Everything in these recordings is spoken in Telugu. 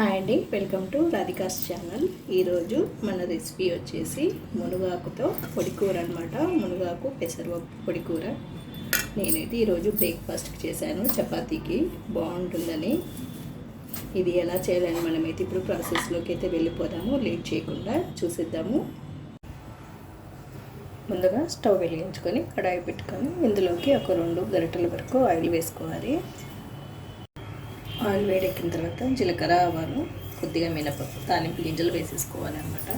హాయ్ అండి, వెల్కమ్ టు రాధికాస్ ఛానల్. ఈరోజు మన రెసిపీ వచ్చేసి మునగాకుతో పొడికూర అనమాట. మునగాకు పెసరపప్పు పొడికూర. నేనైతే ఈరోజు బ్రేక్ఫాస్ట్కి చేశాను, చపాతీకి బాగుంటుందని. ఇది ఎలా చేయాలని మనమైతే ఇప్పుడు ప్రాసెస్లోకి అయితే వెళ్ళిపోదాము. లేట్ చేయకుండా చూసేద్దాము. ముందుగా స్టవ్ వెలిగించుకొని కడాయి పెట్టుకొని ఇందులోకి ఒక 2 గరిటెల వరకు ఆయిల్ వేసుకోవాలి. ఆయిల్ వేడెక్కిన తర్వాత జీలకర్ర, ఆవాలు, కొద్దిగా మినపప్పు, తాలింపు గింజలు వేసేసుకోవాలన్నమాట.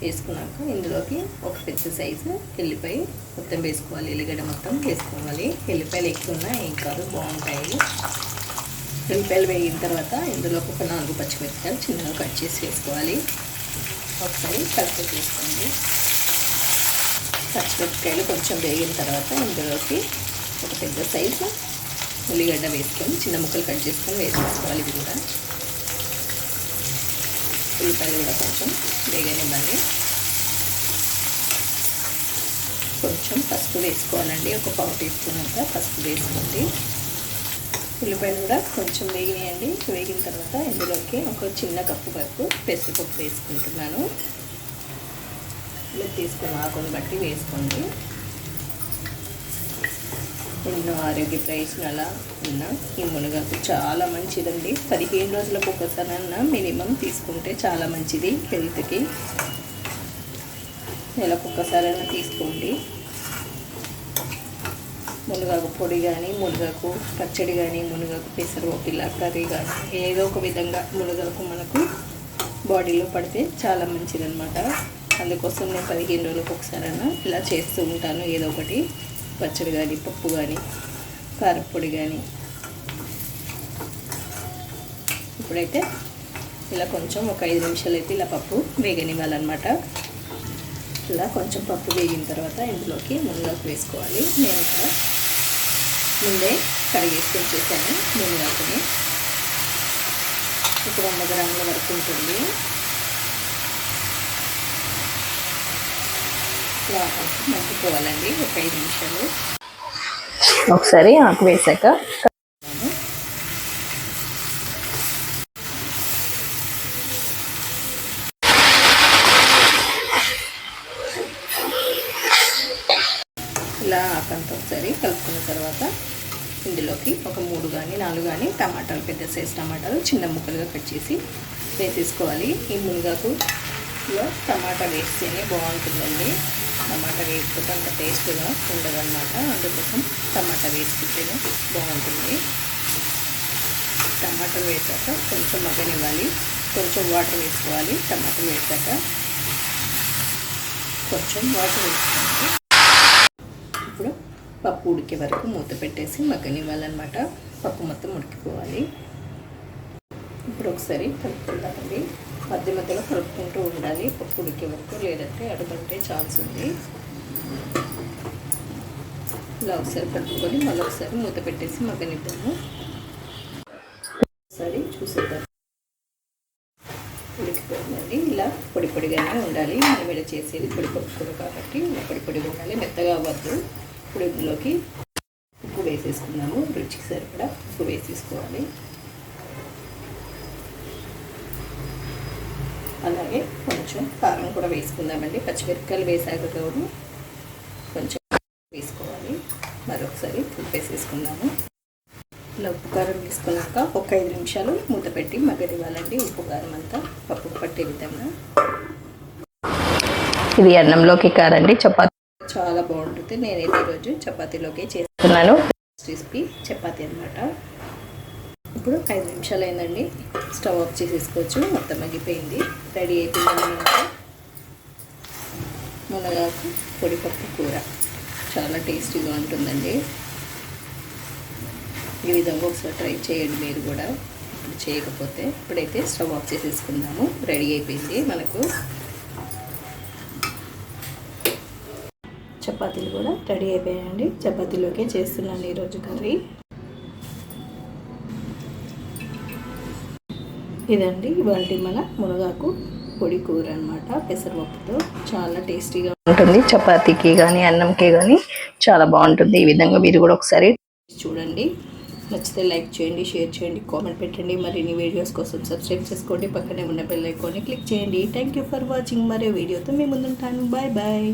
వేసుకున్నాక ఇందులోకి ఒక పెద్ద సైజు ఎల్లిపాయ మొత్తం వేసుకోవాలి. ఎల్లిగడ్డ మొత్తం వేసుకోవాలి. ఎల్లిపాయలు ఎక్కువ ఉన్నా ఏం కాదు, బాగుంటాయి. ఎల్లిపాయలు వేగిన తర్వాత ఇందులోకి ఒక 4 పచ్చిమిరపకాయలు చిన్నగా కట్ చేసి వేసుకోవాలి. ఒకసారి కలిపి వేసుకోండి. పచ్చిమిరపకాయలు కొంచెం వేగిన తర్వాత ఇందులోకి ఒక పెద్ద సైజు ఉల్లిగడ్డ వేసుకొని చిన్న ముక్కలు కట్ చేసుకొని వేసేసుకోవాలి. ఇవి కూడా ఉల్లిపాయలు కూడా కొంచెం వేగనివ్వాలి. కొంచెం పసుపు వేసుకోవాలండి. ఒక 1/4 టీ స్పూన్ అంతా పసుపు వేసుకోండి. ఉల్లిపాయలు కూడా కొంచెం వేగినాయండి. వేగిన తర్వాత ఇందులోకి ఒక చిన్న కప్పు వరకు పెసరపప్పు వేసుకుంటున్నాను. ఇలా తీసుకున్న ఆకుని బట్టి వేసుకోండి. ఎన్నో ఆరోగ్య ప్రయోజనాలు ఉన్న ఈ మునగాకు చాలా మంచిదండి. 15 రోజులకు ఒకసారన్నా మినిమం తీసుకుంటే చాలా మంచిది హెల్త్కి. నెలకు ఒకసారైనా తీసుకోండి. మునగాకు పొడి కానీ, మునగాకు పచ్చడి కానీ, మునగాకు పెసరపప్పు ఇలా కర్రీ కానీ, ఏదో ఒక విధంగా మునగాకు మనకు బాడీలో పడితే చాలా మంచిదన్నమాట. అందుకోసం నేను 15 రోజులకు ఒకసారైనా ఇలా చేస్తూ ఉంటాను. ఏదో ఒకటి పచ్చడి కానీ, పప్పు కానీ, కారపొడి కానీ. ఇప్పుడైతే ఇలా కొంచెం ఒక 5 నిమిషాలు అయితే ఇలా పప్పు వేగనివ్వాలన్నమాట. ఇలా కొంచెం పప్పు వేగిన తర్వాత ఇందులోకి మునగాకు వేసుకోవాలి. నేను ఇక్కడ ముందే కడిగేసుకొని చేశాను మునగాకుని. ఇప్పుడు 100 గ్రాముల వరకు ఉంటుంది. మగ్గిపోవాలండి ఒక 5 నిమిషాలు. ఒకసారి ఆకు వేసాక ఇలా ఆకంతా ఒకసారి కలుపుకున్న తర్వాత ఇందులోకి ఒక 3 కానీ 4 కానీ టమాటాలు, పెద్ద సైజు టమాటాలు చిన్న ముక్కలుగా కట్ చేసి వేసేసుకోవాలి. ఈ మునగాకులో టమాటా వేస్తేనే బాగుంటుందండి. టమాటా వేసుకుంటే అంత టేస్ట్గా ఉండదు అన్నమాట. అందుకోసం టమాటా వేసుకుంటేనే బాగుంటుంది. టమాటాలు వేసాక కొంచెం మగ్గనివ్వాలి. కొంచెం వాటర్ వేసుకోవాలి. టమాటాలు వేసాక కొంచెం వాటర్ వేసుకోవాలి. ఇప్పుడు పప్పు ఉడికే వరకు మూత పెట్టేసి మగ్గనివ్వాలన్నమాట. పప్పు మొత్తం ఉడికిపోవాలి. ఇప్పుడు ఒకసారి కలుపుకుందామండి. మధ్య మధ్యలో కలుపుకుంటూ ఉండాలి పప్పు ఉడికే వరకు, లేదంటే అడుగంటే ఛాన్స్ ఉంది. ఇలా ఒకసారి కలుపుకొని మళ్ళీ ఒకసారి మూత పెట్టేసి మగ్గనిద్దాము. ఒకసారి చూసేద్దాం. ఉడికిపోయిందండి. ఇలా పొడి పొడిగానే ఉండాలి. మనం ఇలా చేసేది పొడి పప్పు కాబట్టి ఇలా పొడి పొడిగా ఉండాలి, మెత్తగా అవ్వద్దు. ఇప్పుడు ఇందులోకి ఉప్పు వేసేసుకుందాము. రుచికి సరిపడా ఉప్పు వేసేసుకోవాలి. అలాగే కొంచెం కారం కూడా వేసుకుందామండి. పచ్చిమిరపకాయలు వేసాక కూడా కొంచెం వేసుకోవాలి. మరొకసారి ఉప్పు వేసేసుకుందాము. ఇలా ఉప్పు కారం వేసుకున్నాక ఒక 5 నిమిషాలు మూత పెట్టి మగ్గనివ్వాలండి. ఉప్పు కారం అంతా పప్పుకు పట్టే విధంగా. ఇది అన్నంలోకి కారండి, చపాతీ చాలా బాగుంటుంది. నేనైతే ఈరోజు చపాతీలోకి చేస్తున్నాను. రెసిపీ చపాతీ అనమాట. ఇప్పుడు 5 నిమిషాలు అయిందండి. స్టవ్ ఆఫ్ చేసేసుకోవచ్చు. మొత్తం మగ్గిపోయింది. రెడీ అయిపోయింది మునగాకు పొడిపప్పు కూర. చాలా టేస్టీగా ఉంటుందండి. ఈ విధంగా ఒకసారి ట్రై చేయండి మీరు కూడా, ఇప్పుడు చేయకపోతే. ఇప్పుడైతే స్టవ్ ఆఫ్ చేసేసుకుందాము. రెడీ అయిపోయింది మనకు. చపాతీలు కూడా రెడీ అయిపోయాయండి. చపాతీలోకే చేస్తున్నాను ఈరోజు కర్రీ. ఇదండి ఇవాళ మన మునగాకు పొడి కూర అనమాట. పెసరపప్పుతో చాలా టేస్టీగా ఉంటుంది. చపాతీకి కానీ అన్నంకి కానీ చాలా బాగుంటుంది. ఈ విధంగా మీరు కూడా ఒకసారి చూడండి. నచ్చితే లైక్ చేయండి, షేర్ చేయండి, కామెంట్ పెట్టండి. మరిన్ని వీడియోస్ కోసం సబ్స్క్రైబ్ చేసుకోండి. పక్కనే ఉన్న బెల్ ఐకాన్ని క్లిక్ చేయండి. Thank you for watching. మరో వీడియోతో మీ ముందుంటాను. Bye bye.